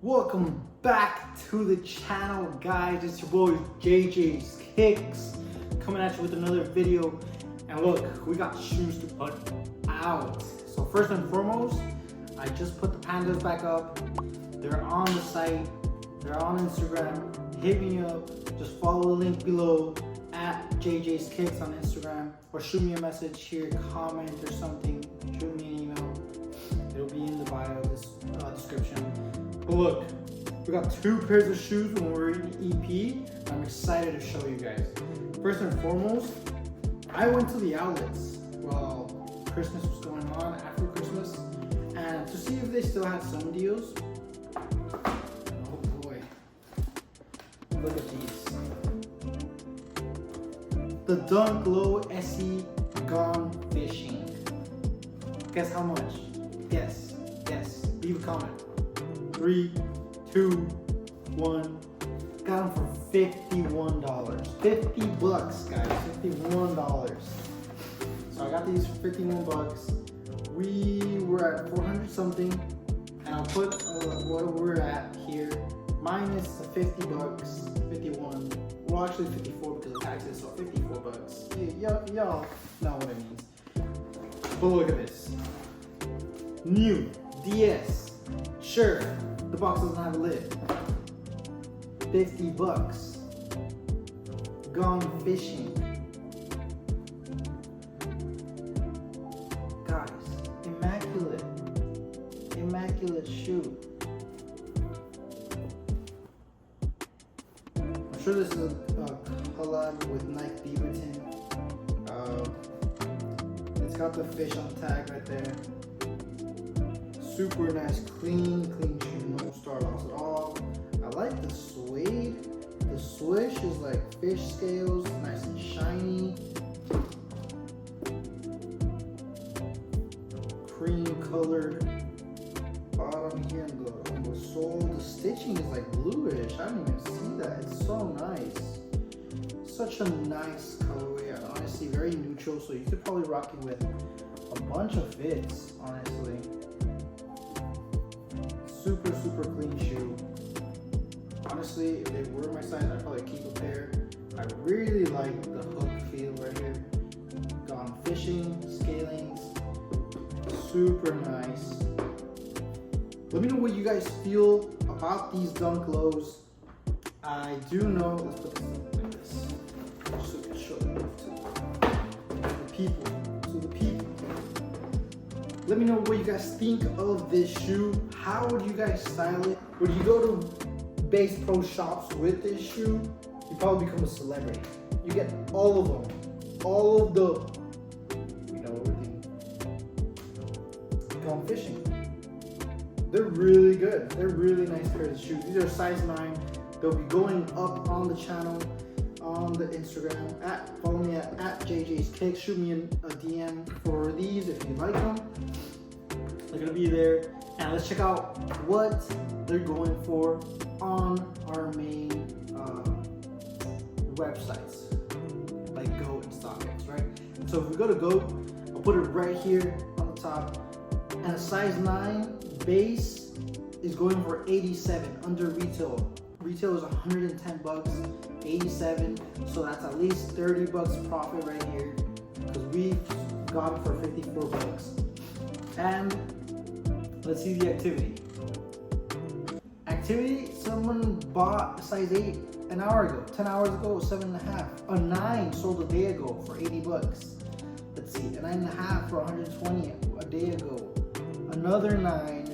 Welcome back to the channel, guys. It's your boy JJ'sKickz coming at you with another video. And look, we got shoes to put out. So first and foremost, I just put the pandas back up. They're on the site, they're on Instagram. Hit me up, just follow the link below at JJ'sKickz on Instagram, or shoot me a message here, comment or something, shoot me an email. It'll be in the bio description. But look, we got two pairs of shoes when we're in EP. I'm excited to show you guys. First and foremost, I went to the outlets while Christmas was going on, after Christmas, and to see if they still had some deals. Oh boy, look at these. The Dunk Low SE Gone Fishing. Guess how much? Guess. Leave a comment. 3, 2, 1. Got them for $51. 50 bucks, guys. $51. So I got these for 51 bucks. We were at 400 something, and I'll put what we're at here minus the 50 bucks. 51. Well, actually 54 because of taxes, so 54 bucks. Y'all know what it means. But look at this. New DS. Sure, the box doesn't have a lid. 50 bucks. Gone Fishing. Guys, immaculate shoe. I'm sure this is a collab with Nike Beaverton. It's got the fish on the tag right there. Super nice, clean shoe, no star loss at all. I like the suede. The swish is like fish scales, nice and shiny. Cream colored bottom here on the sole. The stitching is like bluish. I didn't even see that. It's so nice. Such a nice colorway. Honestly, very neutral, so you could probably rock it with a bunch of fits, honestly. Super clean shoe. Honestly, if they were my size, I'd probably keep a pair. I really like the hook feel right here. Gone Fishing, scalings, super nice. Let me know what you guys feel about these Dunk Lows. I do know, let's put this like this, so we can show it to the people. Let me know what you guys think of this shoe. How would you guys style it? Would you go to Bass Pro shops with this shoe? You probably become a celebrity. You get all of them. All of the, everything. Gone Fishing. They're really good. They're really nice pairs of shoes. These are size 9. They'll be going up on the channel, on the Instagram. Follow me at JJ'sKickz. Shoot me a DM for these if you like them. They're gonna be there. And let's check out what they're going for on our main websites, like Go and StockX, right? So if we go to Go, I'll put it right here on the top. And a size 9 base is going for 87 under retail. Retail is 110 bucks, 87, so that's at least 30 bucks profit right here, because we got it for 54 bucks. And let's see the activity. Someone bought a size 8 an hour ago, 10 hours ago, 7.5. A 9 sold a day ago for 80 bucks. Let's see, a 9.5 for 120 a day ago. Another 9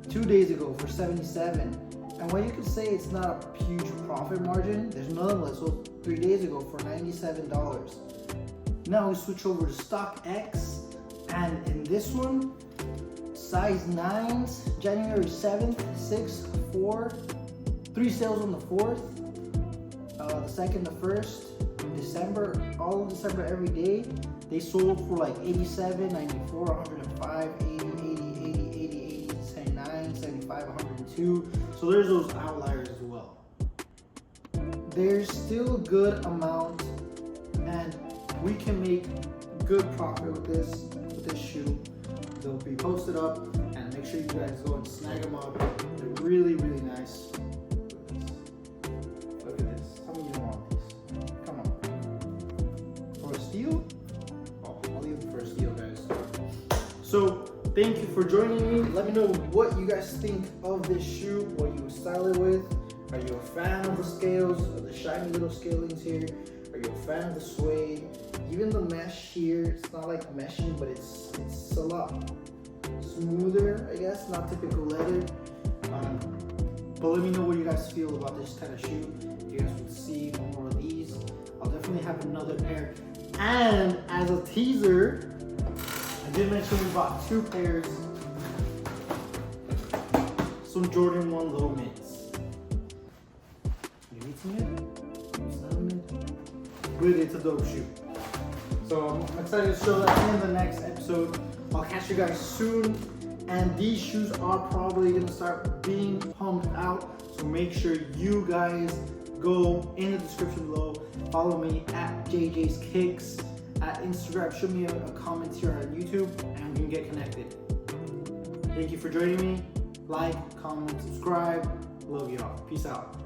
2 days ago for 77. And while you could say it's not a huge profit margin, there's another one that sold 3 days ago for $97. Now we switch over to StockX, and in this one, size 9s, January 7th, 6th, 4, 3 sales on the 4th, the 2nd, the 1st, December, all of December every day, they sold for like 87, 94, 105, 80, 79, 75, 102. So there's those outliers as well. There's still a good amount, and we can make good profit with this shoe. They'll be posted up, and make sure you guys go and snag them up. They're really thank you for joining me. Let me know what you guys think of this shoe, what you would style it with. Are you a fan of the scales, of the shiny little scalings here? Are you a fan of the suede? Even the mesh here, it's not like meshing, but it's a lot smoother, I guess, not typical leather. But let me know what you guys feel about this kind of shoe. If you guys would see more of these, I'll definitely have another pair. And as a teaser, I did mention we bought 2 pairs. Some Jordan 1 low mids. You need some mid? It's not a mid. But it's a dope shoe. So I'm excited to show that in the next episode. I'll catch you guys soon. And these shoes are probably gonna start being pumped out. So make sure you guys go in the description below. Follow me at JJ'sKickz at Instagram. Shoot me a comment here on YouTube and we can get connected. Thank you for joining me. Like, comment, subscribe. Love y'all. Peace out.